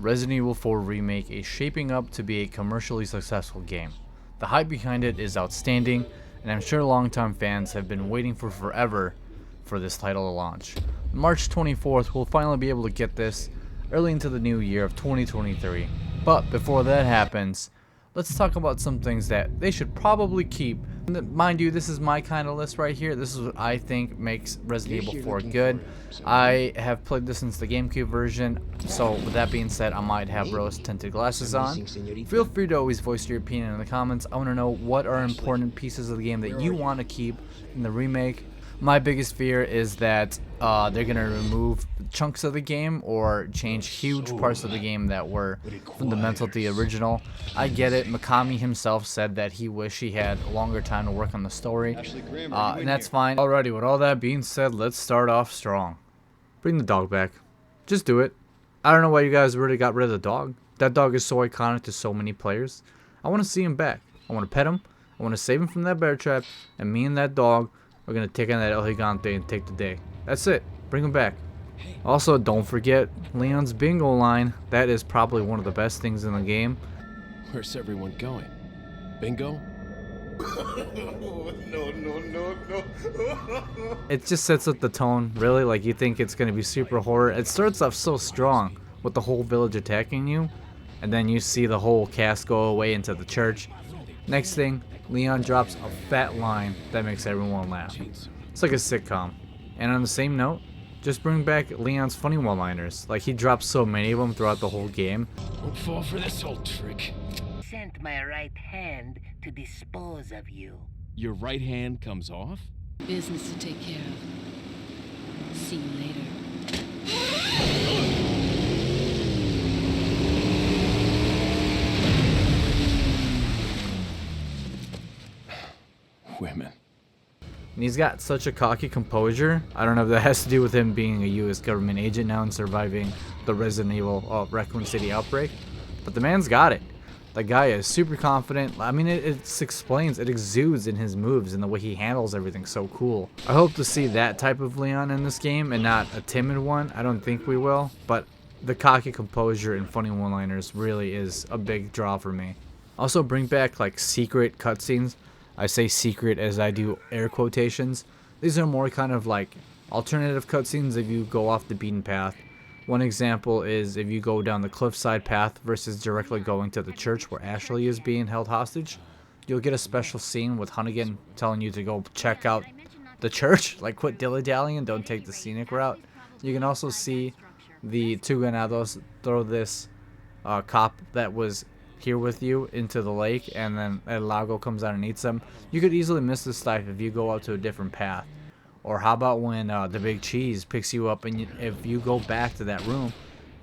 Resident Evil 4 Remake is shaping up to be a commercially successful game. The hype behind it is outstanding, and I'm sure longtime fans have been waiting for forever for this title to launch. March 24th, we'll finally be able to get this early into the new year of 2023. But before that happens, let's talk about some things that they should probably keep. Mind you, this is my kind of list right here. This is what I think makes Resident Evil 4 good. I have played this since the GameCube version, so with that being said, I might have rose-tinted glasses on. Feel free to always voice your opinion in the comments. I want to know what are important pieces of the game that you want to keep in the remake. My biggest fear is that they're going to remove chunks of the game or change huge parts of the game that were fundamental to the original. I get it. Mikami himself said that he wished he had a longer time to work on the story, and that's fine. Alrighty, with all that being said, let's start off strong. Bring the dog back. Just do it. I don't know why you guys already got rid of the dog. That dog is so iconic to so many players. I want to see him back. I want to pet him. I want to save him from that bear trap, and me and that dog, we're going to take on that El Gigante and take the day. That's it. Bring him back. Also, don't forget Leon's bingo line. That is probably one of the best things in the game. Where's everyone going? Bingo? No. It just sets up the tone, really. Like, you think it's going to be super horror. It starts off so strong with the whole village attacking you, and then you see the whole cast go away into the church. Next thing, Leon drops a fat line that makes everyone laugh. It's like a sitcom. And on the same note, just bring back Leon's funny one-liners. Like, he drops so many of them throughout the whole game. Don't fall for this old trick. Sent my right hand to dispose of you. Your right hand comes off? Business to take care of. See you later. Women. And he's got such a cocky composure. I don't know if that has to do with him being a U.S. government agent now and surviving the Resident Evil Raccoon City outbreak. But the man's got it. The guy is super confident. I mean, it explains, it exudes in his moves and the way he handles everything so cool. I hope to see that type of Leon in this game and not a timid one. I don't think we will, but the cocky composure and funny one-liners really is a big draw for me. Also, bring back like secret cutscenes. I say secret as I do air quotations. These are more kind of like alternative cutscenes if you go off the beaten path. One example is if you go down the cliffside path versus directly going to the church where Ashley is being held hostage. You'll get a special scene with Hunnigan telling you to go check out the church. Like, quit dilly-dallying and don't take the scenic route. You can also see the two ganados throw this cop that was here with you into the lake, and then El Lago comes out and eats them. You could easily miss this stuff if you go out to a different path. Or how about when the Big Cheese picks you up, and if you go back to that room,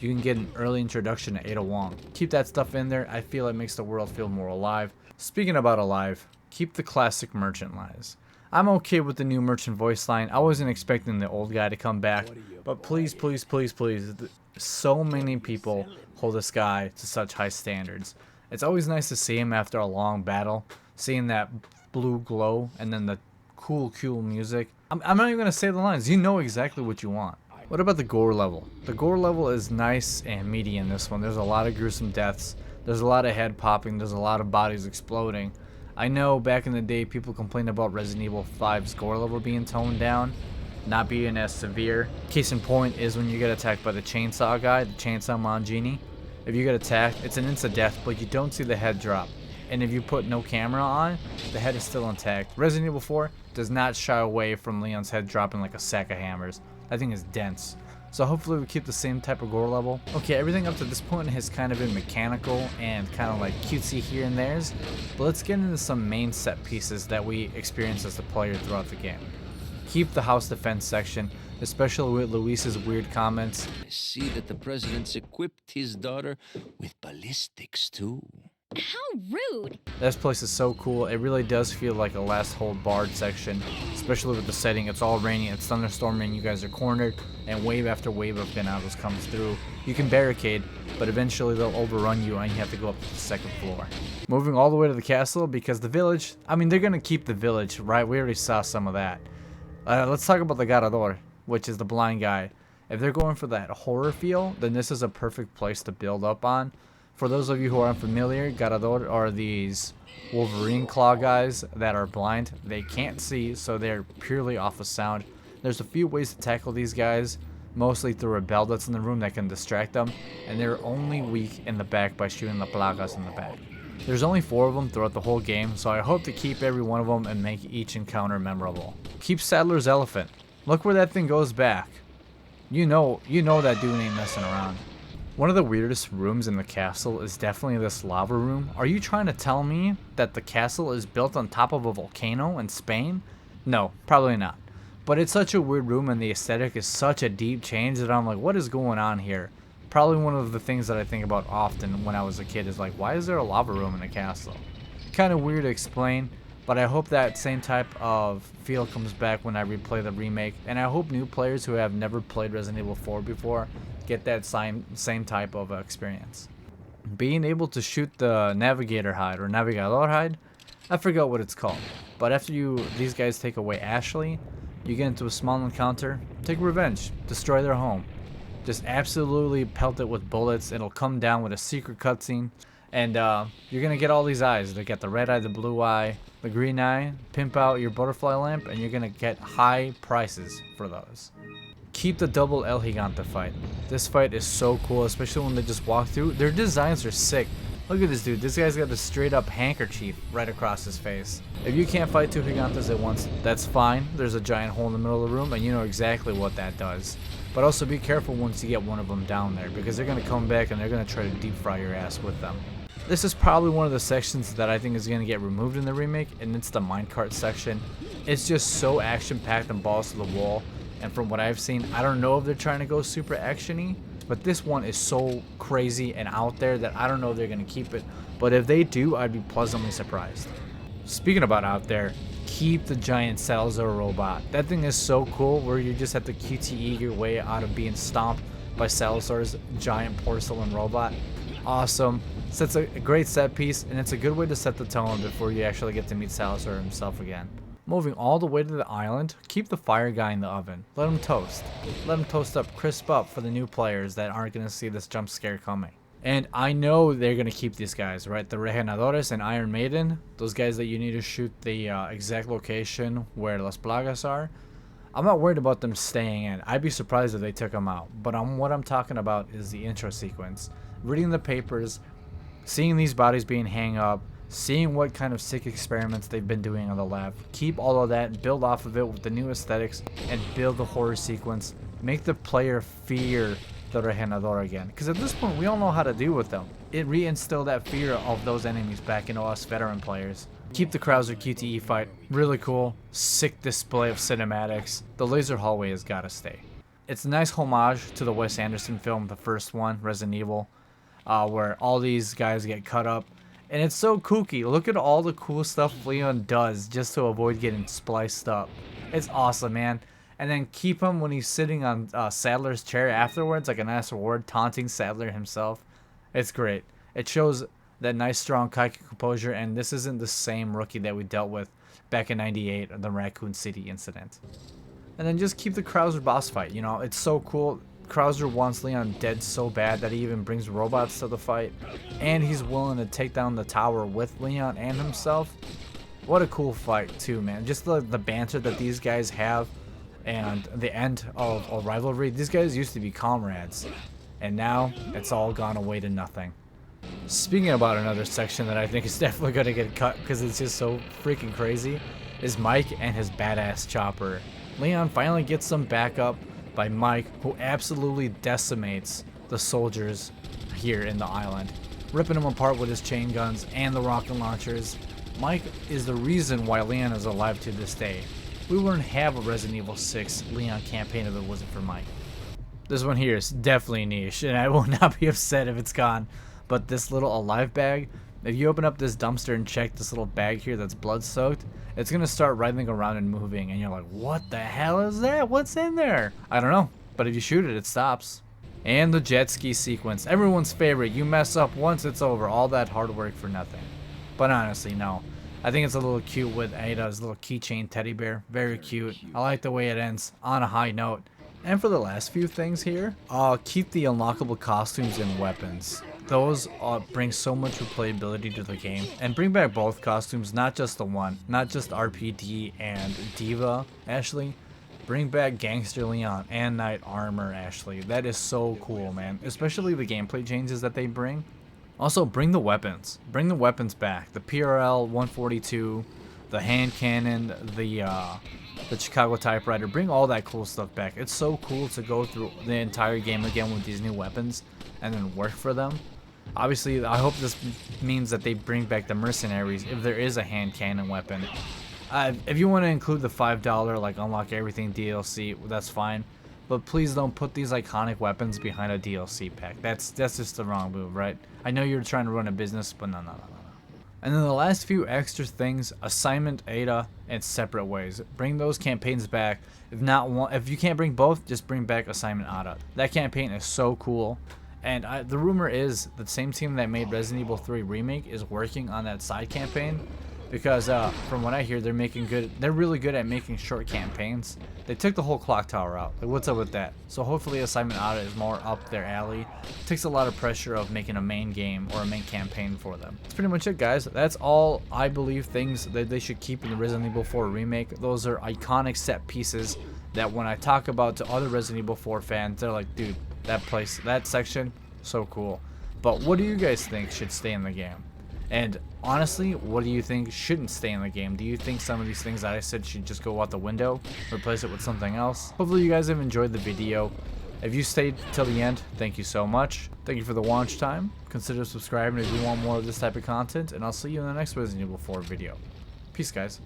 you can get an early introduction to Ada Wong. Keep that stuff in there. I feel it makes the world feel more alive. Speaking about alive, keep the classic merchant lines. I'm okay with the new merchant voice line. I wasn't expecting the old guy to come back, but please, please, please, please, so many people hold this guy to such high standards. It's always nice to see him after a long battle, seeing that blue glow and then the cool music. I'm not even going to say the lines. You know exactly what you want. What about the gore level? The gore level is nice and meaty in this one. There's a lot of gruesome deaths. There's a lot of head popping. There's a lot of bodies exploding. I know back in the day people complained about Resident Evil 5's gore level being toned down, not being as severe. Case in point is when you get attacked by the chainsaw guy, the chainsaw Mangini. If you get attacked, it's an instant death, but you don't see the head drop. And if you put no camera on, the head is still intact. Resident Evil 4 does not shy away from Leon's head dropping like a sack of hammers. That thing is dense. So hopefully we keep the same type of gore level. Okay, everything up to this point has kind of been mechanical and kind of like cutesy here and there's. But let's get into some main set pieces that we experience as the player throughout the game. Keep the house defense section, especially with Luis's weird comments. I see that the president's equipped his daughter with ballistics too. How rude! This place is so cool. It really does feel like a last hold barred section, especially with the setting. It's all rainy, it's thunderstorming, you guys are cornered, and wave after wave of ganados comes through. You can barricade, but eventually they'll overrun you and you have to go up to the second floor. Moving all the way to the castle, because the village, I mean, they're gonna keep the village, right? We already saw some of that. Let's talk about the Garador, which is the blind guy. If they're going for that horror feel, then this is a perfect place to build up on. For those of you who are unfamiliar, Garador are these Wolverine claw guys that are blind. They can't see, so they're purely off of sound. There's a few ways to tackle these guys, mostly through a bell that's in the room that can distract them, and they're only weak in the back by shooting the Plagas in the back. There's only 4 of them throughout the whole game, so I hope to keep every one of them and make each encounter memorable. Keep Saddler's Elephant. Look where that thing goes back. You know that dude ain't messing around. One of the weirdest rooms in the castle is definitely this lava room. Are you trying to tell me that the castle is built on top of a volcano in Spain? No, probably not. But it's such a weird room and the aesthetic is such a deep change that I'm like, what is going on here? Probably one of the things that I think about often when I was a kid is like, why is there a lava room in a castle? Kind of weird to explain, but I hope that same type of feel comes back when I replay the remake, and I hope new players who have never played Resident Evil 4 before get that same type of experience. Being able to shoot the navigator hide or navigador hide, I forgot what it's called, but after these guys take away Ashley, you get into a small encounter, take revenge, destroy their home. Just absolutely pelt it with bullets. It'll come down with a secret cutscene. And you're going to get all these eyes. They get the red eye, the blue eye, the green eye. Pimp out your butterfly lamp and you're going to get high prices for those. Keep the double El Gigante fight. This fight is so cool, especially when they just walk through. Their designs are sick. Look at this dude. This guy's got a straight up handkerchief right across his face. If you can't fight 2 Gigantes at once, that's fine. There's a giant hole in the middle of the room and you know exactly what that does. But also be careful once you get one of them down there, because they're going to come back and they're going to try to deep fry your ass with them. This is probably one of the sections that I think is going to get removed in the remake, and it's the minecart section. It's just so action packed and balls to the wall, and from what I've seen, I don't know if they're trying to go super actiony, but this one is so crazy and out there that I don't know if they're going to keep it, but if they do, I'd be pleasantly surprised. Speaking about out there, keep the giant Salazar robot. That thing is so cool, where you just have to QTE your way out of being stomped by Salazar's giant porcelain robot. Awesome. Sets a great set piece, and it's a good way to set the tone before you actually get to meet Salazar himself again. Moving all the way to the island, keep the fire guy in the oven. Let him toast. Let him toast up, crisp up for the new players that aren't going to see this jump scare coming. And I know they're going to keep these guys, right? The Regeneradores and Iron Maiden, those guys that you need to shoot the exact location where Las Plagas are. I'm not worried about them staying in. I'd be surprised if they took them out. But what I'm talking about is the intro sequence. Reading the papers, seeing these bodies being hung up, seeing what kind of sick experiments they've been doing on the lab. Keep all of that and build off of it with the new aesthetics and build the horror sequence. Make the player fear the Regenerador again, because at this point we all know how to deal with them. It reinstilled that fear of those enemies back into us veteran players. Keep the Krauser QTE fight really cool, sick display of cinematics. The laser hallway has got to stay. It's a nice homage to the Wes Anderson film, the first one, Resident Evil, where all these guys get cut up, and it's so kooky. Look at all the cool stuff Leon does just to avoid getting spliced up. It's awesome, man. And then keep him when he's sitting on Sadler's chair afterwards, like a nice reward, taunting Sadler himself. It's great. It shows that nice, strong Kaiki composure, and this isn't the same rookie that we dealt with back in '98, the Raccoon City incident. And then just keep the Krauser boss fight. You know, it's so cool. Krauser wants Leon dead so bad that he even brings robots to the fight, and he's willing to take down the tower with Leon and himself. What a cool fight, too, man. Just the banter that these guys have. And the end of a rivalry. These guys used to be comrades, and now it's all gone away to nothing. Speaking about another section that I think is definitely going to get cut because it's just so freaking crazy, is Mike and his badass chopper. Leon finally gets some backup by Mike, who absolutely decimates the soldiers here in the island, ripping them apart with his chain guns and the rocket launchers. Mike is the reason why Leon is alive to this day. We wouldn't have a Resident Evil 6 Leon campaign if it wasn't for Mike. This one here is definitely niche, and I will not be upset if it's gone. But this little alive bag, if you open up this dumpster and check this little bag here that's blood soaked, it's going to start writhing around and moving, and you're like, what the hell is that? What's in there? I don't know, but if you shoot it, it stops. And the jet ski sequence, everyone's favorite. You mess up once, it's over. All that hard work for nothing. But honestly, no. I think it's a little cute with Ada's little keychain teddy bear. Very cute. I like the way it ends on a high note. And for the last few things here, keep the unlockable costumes and weapons. Those bring so much replayability to the game. And bring back both costumes, not just the one. Not just RPD and Diva Ashley. Bring back Gangster Leon and Knight Armor Ashley. That is so cool, man. Especially the gameplay changes that they bring. Also, bring the weapons. Bring the weapons back. The PRL 142, the hand cannon, the Chicago typewriter. Bring all that cool stuff back. It's so cool to go through the entire game again with these new weapons and then work for them. Obviously, I hope this means that they bring back the mercenaries if there is a hand cannon weapon. If you want to include the $5 like unlock everything DLC, that's fine. But please don't put these iconic weapons behind a DLC pack. That's just the wrong move, right? I know you're trying to run a business, but no. And then the last few extra things, assignment Ada and separate ways. Bring those campaigns back. If you can't bring both, just bring back assignment Ada. That campaign is so cool. And the rumor is the same team that made Resident Evil 3 Remake is working on that side campaign. Because from what I hear, they're really good at making short campaigns. They took the whole clock tower out. Like, what's up with that? So hopefully assignment Ada is more up their alley. It takes a lot of pressure of making a main game or a main campaign for them. That's pretty much it, guys. That's all I believe things that they should keep in the Resident Evil 4 Remake. Those are iconic set pieces that when I talk about to other Resident Evil 4 fans, they're like, dude, that section, so cool. But what do you guys think should stay in the game? And honestly, what do you think shouldn't stay in the game? Do you think some of these things that I said should just go out the window? Replace it with something else? Hopefully you guys have enjoyed the video. If you stayed till the end, thank you so much. Thank you for the watch time. Consider subscribing if you want more of this type of content. And I'll see you in the next Resident Evil 4 video. Peace, guys.